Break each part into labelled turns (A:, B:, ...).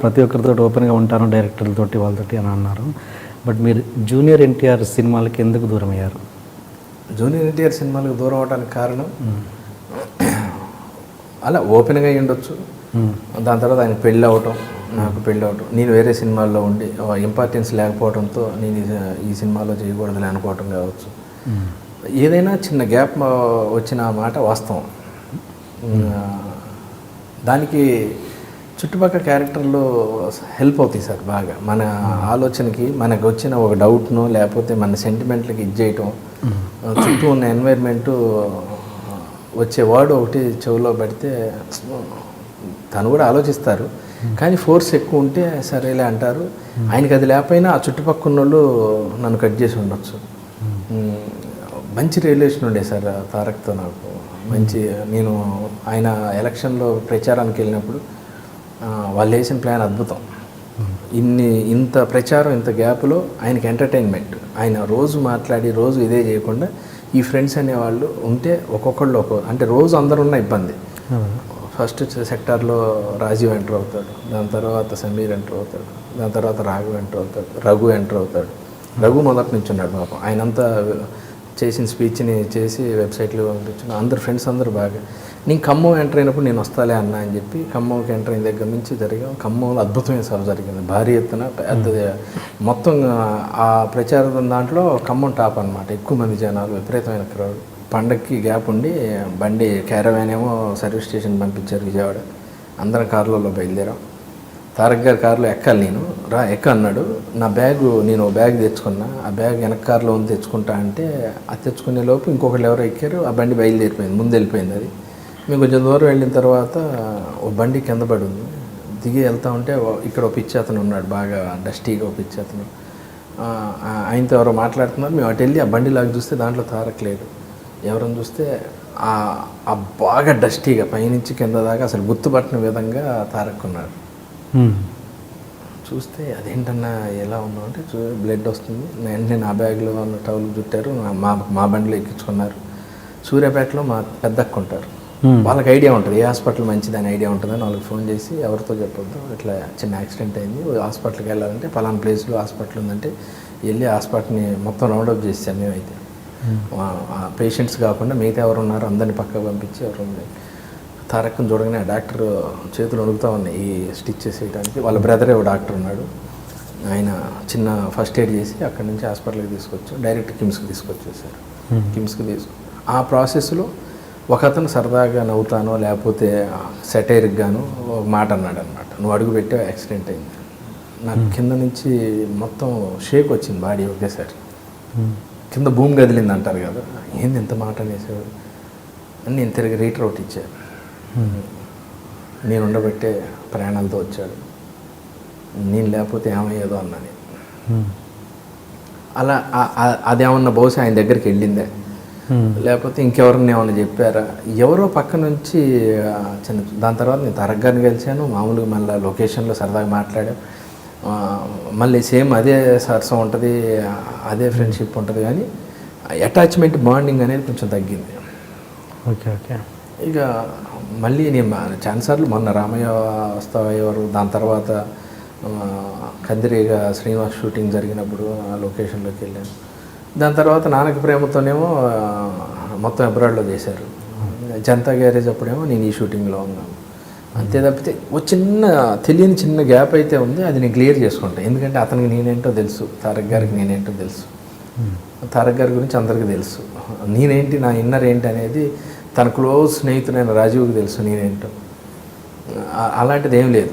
A: ప్రతి ఒక్కరితో ఓపెన్గా ఉంటాను డైరెక్టర్లతోటి వాళ్ళతోటి అని అన్నారు. బట్ మీరు జూనియర్ ఎన్టీఆర్ సినిమాలకి ఎందుకు దూరం అయ్యారు?
B: జూనియర్ ఎన్టీఆర్ సినిమాలకు దూరం అవడానికి కారణం అలా ఓపెన్గా అయ్యి ఉండొచ్చు. దాని తర్వాత ఆయన పెళ్ళి అవటం, నాకు పెళ్ళి అవటం, నేను వేరే సినిమాల్లో ఉండి ఇంపార్టెన్స్ లేకపోవడంతో నేను ఈ సినిమాలో చేయకూడదని అనుకోవటం కావచ్చు. ఏదైనా చిన్న గ్యాప్ వచ్చిన మాట వాస్తవం. దానికి చుట్టుపక్కల క్యారెక్టర్లు హెల్ప్ అవుతాయి సార్ బాగా. మన ఆలోచనకి మనకు వచ్చిన ఒక డౌట్ను లేకపోతే మన సెంటిమెంట్లకి ఇది చేయటం, చుట్టూ ఉన్న ఎన్వైర్న్మెంటు వచ్చే వర్డ్ ఒకటి చెవిలో పెడితే తను కూడా ఆలోచిస్తారు, కానీ ఫోర్స్ ఎక్కువ ఉంటే సరేలే అంటారు. ఆయనకి అది లేకపోయినా ఆ చుట్టుపక్కల వాళ్ళు నన్ను కట్ చేసి ఉండొచ్చు. మంచి రిలేషన్ ఉండే సార్ తారక్తో నాకు. నేను ఆయన ఎలక్షన్లో ప్రచారానికి వెళ్ళినప్పుడు వాళ్ళు వేసిన ప్లాన్ అద్భుతం. ఇంత ప్రచారం, ఇంత గ్యాప్లో ఆయనకి ఎంటర్టైన్మెంట్. ఆయన రోజు మాట్లాడి రోజు ఇదే చేయకుండా ఈ ఫ్రెండ్స్ అనేవాళ్ళు ఉంటే ఒక్కొక్కళ్ళు అంటే రోజు అందరు ఉన్న ఇబ్బంది. ఫస్ట్ సెక్టార్లో రాజీవ్ ఎంటర్ అవుతాడు, దాని తర్వాత సమీర్ ఎంటర్ అవుతాడు, దాని తర్వాత రఘు ఎంటర్ అవుతాడు. రఘు మొదటి నుంచి ఉన్నాడు పాపం. ఆయనంతా చేసిన స్పీచ్ని చేసి వెబ్సైట్లో పంపించాను. అందరు ఫ్రెండ్స్ అందరూ బాగా. నేను ఖమ్మం ఎంటర్ అయినప్పుడు నేను వస్తాలే అన్నా అని చెప్పి ఖమ్మంకి ఎంటర్ అయిన దగ్గర నుంచి జరిగాం. ఖమ్మంలో అద్భుతమైన సభ జరిగింది, భారీ ఎత్తున పెద్దది. మొత్తం ఆ ప్రచారం దాంట్లో ఖమ్మం టాప్ అనమాట. ఎక్కువ మంది జనాలు, విపరీతమైన క్రౌడ్. పండగకి గ్యాప్ ఉండి బండి క్యారవాన్ ఏమో సర్వీస్ స్టేషన్ పంపించారు విజయవాడ. అందరం కార్లలో బయలుదేరాం. తారక్ గారి కారులో ఎక్కాలి, నేను ఎక్క అన్నాడు. నా నేను బ్యాగ్ తెచ్చుకున్నా, ఆ బ్యాగ్ వెనక కారులో ఉంది తెచ్చుకుంటా అంటే అది తెచ్చుకునే లోపు ఇంకొకళ్ళు ఎవరో ఎక్కారు, ఆ బండి బయలుదేరిపోయింది, ముందు వెళ్ళిపోయింది. అది మేము కొంచెం దూరం వెళ్ళిన తర్వాత ఓ బండి కింద పడి ఉంది. దిగి వెళ్తూ ఉంటే ఇక్కడ ఒక పిచ్చి అతను ఉన్నాడు, బాగా డస్టీగా ఒక పిచ్చి అతను. ఆయనతో ఎవరో మాట్లాడుతున్నారు. మేము అటు వెళ్ళి ఆ బండి లాగా చూస్తే దాంట్లో తారక్ లేడు. ఎవరని చూస్తే ఆ బాగా డస్టీగా పైనుంచి కింద దాకా అసలు గుర్తుపట్టిన విధంగా తారక్ ఉన్నాడు. చూస్తే అదేంటన్నా ఎలా ఉన్నావు అంటే బ్లడ్ వస్తుంది. వెంటనే నా బ్యాగ్లో ఉన్న టవల్ చుట్టారు, మా బండిలో ఎక్కించుకున్నారు. సూర్యాపేటలో మా పెద్దక్క ఉంటారు, వాళ్ళకి ఐడియా ఉంటుంది ఏ హాస్పిటల్ మంచిదని ఐడియా ఉంటుందని వాళ్ళకి ఫోన్ చేసి ఎవరితో చెప్పొద్దు, ఇట్లా చిన్న యాక్సిడెంట్ అయింది, హాస్పిటల్కి వెళ్ళాలంటే పలానా ప్లేస్లో హాస్పిటల్ ఉందంటే వెళ్ళి హాస్పిటల్ని మొత్తం రౌండప్ చేసాం. మేమైతే పేషెంట్స్ కాకుండా మిగతా ఎవరు ఉన్నారో అందరినీ పక్కకు పంపించి ఎవరు ఉంది. తారక్ని చూడగానే ఆ డాక్టర్ చేతులు అడుగుతూ ఉన్నాయి ఈ స్టిచ్చెస్ వేయడానికి. వాళ్ళ బ్రదరే ఒక డాక్టర్ ఉన్నాడు, ఆయన చిన్న ఫస్ట్ ఎయిడ్ చేసి అక్కడి నుంచి హాస్పిటల్కి తీసుకొచ్చారు. డైరెక్ట్ కిమ్స్కి తీసుకొచ్చేసారు. ఆ ప్రాసెస్లో ఒక అతను సరదాగా నవ్వుతానో లేకపోతే సెటైర్కి గాను ఒక మాట అన్నాడు అనమాట, నువ్వు అడుగు పెట్టే యాక్సిడెంట్ అయింది. నాకు కింద నుంచి మొత్తం షేక్ వచ్చింది బాడీ ఒకేసారి. కింద భూమి కదిలింది అంటారు కదా, ఏంది ఎంత మాట అనేసాడు అని నేను తిరిగి రీటర్ అవుట్ ఇచ్చాను. నేను ఉండబట్టే ప్రయాణాలతో వచ్చాడు, నేను లేకపోతే ఏమయ్యేదో అన్నాను. అలా అదేమన్నా బహుశా ఆయన దగ్గరికి వెళ్ళిందే, లేకపోతే ఇంకెవరిని ఏమన్నా చెప్పారా, ఎవరో పక్క నుంచి చిన్న. దాని తర్వాత నేను తారక్ గారిని కలిశాను, మామూలుగా మళ్ళీ లొకేషన్లో సరదాగా మాట్లాడాం. మళ్ళీ సేమ్ అదే సరసం ఉంటుంది, అదే ఫ్రెండ్షిప్ ఉంటుంది, కానీ అటాచ్మెంట్ బాండింగ్ అనేది కొంచెం తగ్గింది.
A: ఓకే.
B: ఇక మళ్ళీ నేను ఛాన్సార్లు మొన్న రామయ్య వస్తావా ఎవరు, దాని తర్వాత కందిరీగా శ్రీనివాస్ షూటింగ్ జరిగినప్పుడు ఆ లొకేషన్లోకి వెళ్ళాను. దాని తర్వాత నాన్నకి ప్రేమతోనేమో మొత్తం అబ్రాడ్లో చేశారు. జనతా గ్యారేజ్ అప్పుడేమో నేను ఈ షూటింగ్లో ఉన్నాను. అంతే తప్పితే ఓ తెలియని చిన్న గ్యాప్ అయితే ఉంది, అది నేను క్లియర్ చేసుకుంటాను. ఎందుకంటే అతనికి నేనేంటో తెలుసు, తారక్ గారికి నేనేంటో తెలుసు, తారక్ గారి గురించి అందరికీ తెలుసు, నేనేంటి నా ఇన్నర్ ఏంటి అనేది తన క్లోజ్ స్నేహితుడైన రాజీవ్కి తెలుసు నేనేంటో. అలాంటిది ఏం లేదు,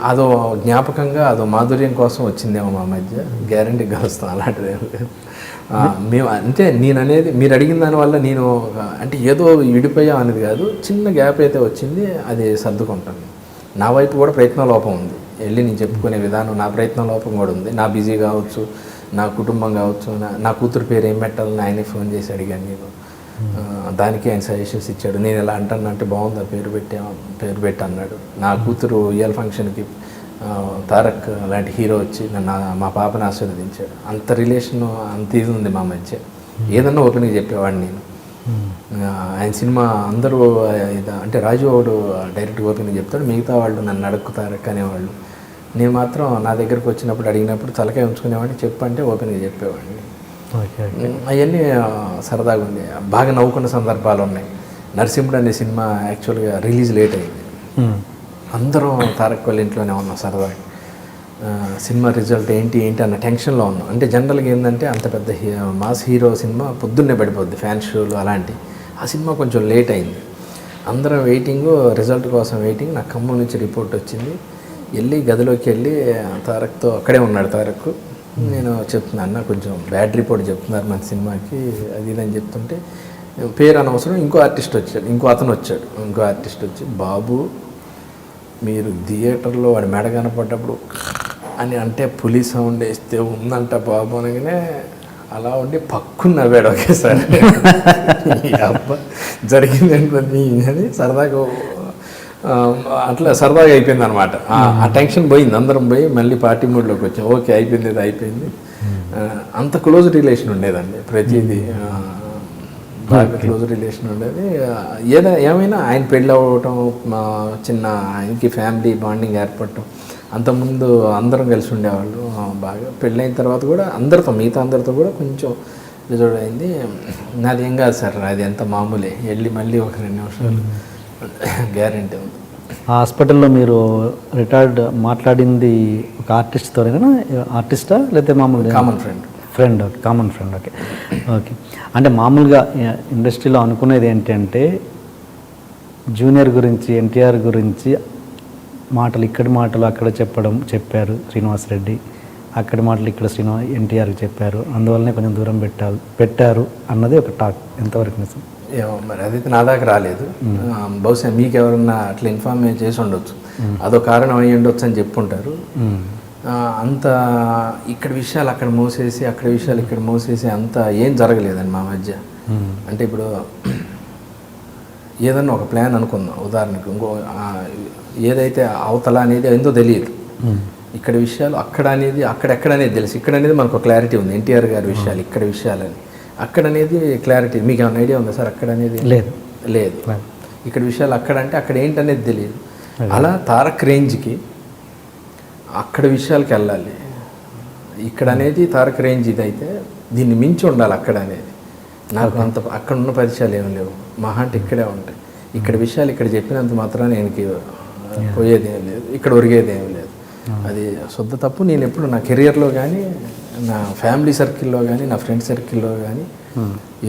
B: అదో జ్ఞాపకంగా అదో మాధుర్యం కోసం వచ్చిందేమో మా మధ్య, గ్యారంటీ కలుస్తాం. అలాంటిది ఏం లేదు. మేము అంటే నేను అనేది మీరు అడిగిన దానివల్ల నేను అంటే ఏదో విడిపోయా అనేది కాదు, చిన్న గ్యాప్ అయితే వచ్చింది, అది సర్దుకుంటాను. నా వైపు కూడా ప్రయత్న లోపం ఉంది, వెళ్ళి నేను చెప్పుకునే విధానం నా ప్రయత్న లోపం కూడా ఉంది. నా బిజీ కావచ్చు, నా కుటుంబం కావచ్చు, నా కూతురు పేరు ఏం పెట్టాలని ఆయనే ఫోన్ చేసి అడిగాను నేను. దానికి ఆయన సజెషన్స్ ఇచ్చాడు. నేను ఎలా అంటానంటే బాగుంది ఆ పేరు పెట్టి అన్నాడు. నా కూతురు ఇయల్ ఫంక్షన్కి తారక్ లాంటి హీరో వచ్చి మా పాపని ఆశీర్వదించాడు. అంత రిలేషన్ అంత ఇది ఉంది మా మధ్య. ఏదన్నా ఓపెన్గా చెప్పేవాడిని నేను. ఆయన సినిమా అందరూ అంటే రాజు వాడు డైరెక్ట్గా ఓపెన్గా చెప్తాడు, మిగతా వాళ్ళు నన్ను అడుగుతారక్ అనేవాళ్ళు. నేను మాత్రం నా దగ్గరకు వచ్చినప్పుడు అడిగినప్పుడు తలకాయ ఉంచుకునేవాడిని, చెప్పంటే ఓపెన్గా చెప్పేవాడిని.
A: Okay okay.
B: అవన్నీ సరదాగా ఉంది. బాగా నవ్వుకున్న సందర్భాలు ఉన్నాయి. నరసింహుడు అనే సినిమా యాక్చువల్గా రిలీజ్ లేట్ అయింది. అందరం తారక్ వాళ్ళ ఇంట్లోనే ఉన్నాం సరదాగా. సినిమా రిజల్ట్ ఏంటి అన్న టెన్షన్లో ఉన్నాం. అంటే జనరల్గా ఏంటంటే అంత పెద్ద మాస్ హీరో సినిమా పొద్దున్నే పడిపోద్ది, ఫ్యాన్ షోలు అలాంటి. ఆ సినిమా కొంచెం లేట్ అయింది. అందరం వెయిటింగ్, రిజల్ట్ కోసం వెయిటింగ్. నాకు ఖమ్మం నుంచి రిపోర్ట్ వచ్చింది. వెళ్ళి గదిలోకి వెళ్ళి తారక్తో అక్కడే ఉన్నాడు తారక్. నేను చెప్తున్నా, అన్న కొంచెం బ్యాడ్ రిపోర్ట్ చెప్తున్నారు మన సినిమాకి, అది ఇదని చెప్తుంటే పేరు అనవసరం ఇంకో ఆర్టిస్ట్ వచ్చాడు, ఇంకో ఆర్టిస్ట్ వచ్చి, బాబు మీరు థియేటర్లో వాడి మెడ కనపడ్డప్పుడు అని అంటే పులి సౌండ్ వేస్తే ఉందంట బాబు అనగానే అలా ఉండి పక్కున నవ్వాడు ఒకేసారి. అబ్బా జరిగింది అని సరదాగా అట్లా సరదాగా అయిపోయింది అనమాట. ఆ టెన్షన్ పోయింది, అందరం పోయి మళ్ళీ పార్టీ మూడ్లోకి వచ్చాం. ఓకే అయిపోయింది, ఇది అయిపోయింది. అంత క్లోజ్ రిలేషన్ ఉండేదండి, ప్రతిదీ బాగా క్లోజ్ రిలేషన్ ఉండేది. ఏమైనా ఆయన పెళ్ళి అవ్వటం, చిన్న ఆయనకి ఫ్యామిలీ బాండింగ్ ఏర్పడటం, అంతకుముందు అందరం కలిసి ఉండేవాళ్ళు బాగా. పెళ్ళైన తర్వాత కూడా మిగతా అందరితో కూడా కొంచెం రిజర్వ్ అయింది. నాది ఏం కాదు సార్, అది ఎంత మామూలే, వెళ్ళి మళ్ళీ ఒక 2 నిమిషాలు గ్యారంటీ ఉంది.
A: ఆ హాస్పిటల్లో మీరు రిటైర్డ్ మాట్లాడింది ఒక ఆర్టిస్ట్తోనేనా? ఆర్టిస్టా లేకపోతే మామూలు
B: common friend?
A: Common friend. Okay okay. అంటే మామూలుగా ఇండస్ట్రీలో అనుకునేది ఏంటంటే జూనియర్ గురించి, ఎన్టీఆర్ గురించి ఇక్కడి మాటలు అక్కడ చెప్పారు శ్రీనివాస్ రెడ్డి, అక్కడి మాటలు ఇక్కడ ఎన్టీఆర్కి చెప్పారు, అందువల్లనే కొంచెం దూరం పెట్టారు అన్నది ఒక టాక్. ఎంతవరకు నిజం?
B: ఏమో మరి, అదైతే నా దాకా రాలేదు. బహుశా మీకు ఎవరన్నా అట్లా ఇన్ఫార్మ్ చేసి ఉండొచ్చు, అదో కారణం అయ్యి ఉండొచ్చు అని చెప్పుంటారు. అంత ఇక్కడ విషయాలు అక్కడ మోసేసి, అక్కడ విషయాలు ఇక్కడ మోసేసి అంత ఏం జరగలేదండి మా మధ్య. అంటే ఇప్పుడు ఏదన్నా ఒక ప్లాన్ అనుకుందాం, ఉదాహరణకు ఇంకో ఏదైతే అవతల అనేది ఏందో తెలియదు, ఇక్కడ విషయాలు అక్కడ అనేది అక్కడెక్కడ అనేది తెలుసు. ఇక్కడ అనేది మనకు క్లారిటీ ఉంది, ఎన్టీఆర్ గారి విషయాలు ఇక్కడ విషయాలని. అక్కడ అనేది క్లారిటీ మీకు ఏమైనా ఐడియా ఉందా సార్? అక్కడ అనేది లేదు. ఇక్కడ విషయాలు అక్కడ అంటే అక్కడ ఏంటనేది తెలియదు. అలా తారక్ రేంజ్కి అక్కడ విషయాలకి వెళ్ళాలి. ఇక్కడ అనేది తారక్ రేంజ్ ఇదైతే దీన్ని మించి ఉండాలి అక్కడ అనేది. నాకు అంత అక్కడ ఉన్న పరిచయాలు ఏమి లేవు, మహా అంటే ఇక్కడే ఉంటాయి. ఇక్కడ విషయాలు ఇక్కడ చెప్పినంత మాత్రాన నేను పోయేది ఏం లేదు, ఇక్కడ ఒరిగేది ఏమి లేదు. అది శుద్ధ తప్పు. నేను ఎప్పుడు నా కెరియర్లో కానీ, నా ఫ్యామిలీ సర్కిల్లో కానీ, నా ఫ్రెండ్ సర్కిల్లో కానీ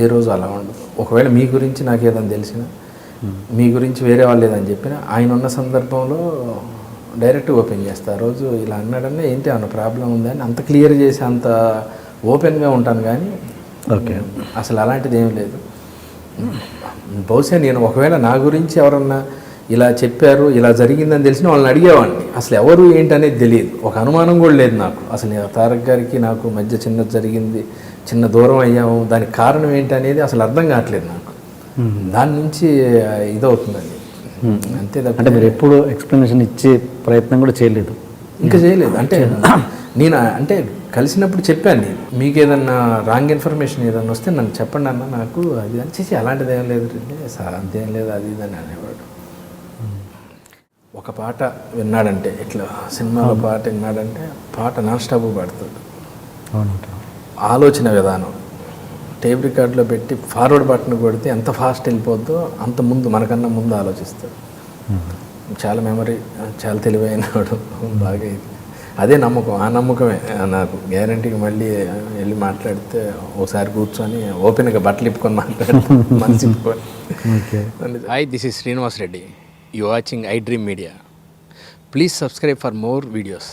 B: ఏ రోజు అలా ఉండదు. ఒకవేళ మీ గురించి నాకు ఏదని తెలిసినా, మీ గురించి వేరే వాళ్ళు ఏదని చెప్పినా, ఆయన ఉన్న సందర్భంలో డైరెక్ట్ ఓపెన్ చేస్తా. ఆ రోజు ఇలా అన్నాడన్నా ఏంటి అన్న ప్రాబ్లం ఉందని అంత క్లియర్ చేసి అంత ఓపెన్గా ఉంటాను. కానీ
A: ఓకే
B: అసలు అలాంటిది ఏం లేదు. బహుశా నేను ఒకవేళ నా గురించి ఎవరన్నా ఇలా చెప్పారు, ఇలా జరిగిందని తెలిసిన వాళ్ళని అడిగేవాడిని. అసలు ఎవరు ఏంటనేది తెలియదు, ఒక అనుమానం కూడా లేదు నాకు. అసలు తారక్ గారికి నాకు మధ్య చిన్నది జరిగింది, చిన్న దూరం అయ్యాము, దానికి కారణం ఏంటనేది అసలు అర్థం కావట్లేదు నాకు. దాని నుంచి ఇదవుతుందండి అంతే.
A: అంటే మీరు ఎప్పుడు ఎక్స్ప్లెనేషన్ ఇచ్చే ప్రయత్నం కూడా చేయలేదు?
B: ఇంకా చేయలేదు. అంటే నేను కలిసినప్పుడు చెప్పాను, నేను మీకు ఏదన్నా రాంగ్ ఇన్ఫర్మేషన్ ఏదన్నా వస్తే నన్ను చెప్పండి అన్న, నాకు అది అని చేసి అలాంటిది ఏం లేదు సార్, అంతేం లేదు అది ఇదని అనేవాడు. ఒక పాట విన్నాడంటే, ఇట్లా సినిమాలో పాట విన్నాడంటే పాట నాన్ స్టాప్ పాడుతాడు. ఆలోచన విధానం టేప్ రికార్డులో పెట్టి ఫార్వర్డ్ బటన్ కొడితే ఎంత ఫాస్ట్ వెళ్ళిపోద్దో అంత ముందు మనకన్నా ముందు ఆలోచిస్తాడు. చాలా మెమరీ, చాలా తెలివైనవాడు బాగా. ఇది అదే నమ్మకం, ఆ నమ్మకమే నాకు గ్యారంటీగా. మళ్ళీ వెళ్ళి మాట్లాడితే ఒకసారి కూర్చొని ఓపెన్గా బట్టలు ఇప్పుకొని మాట్లాడితే మనసు ఇప్పుకొని. Hi, this is Srinivas Reddy. You watching iDream Media. Please subscribe for more videos.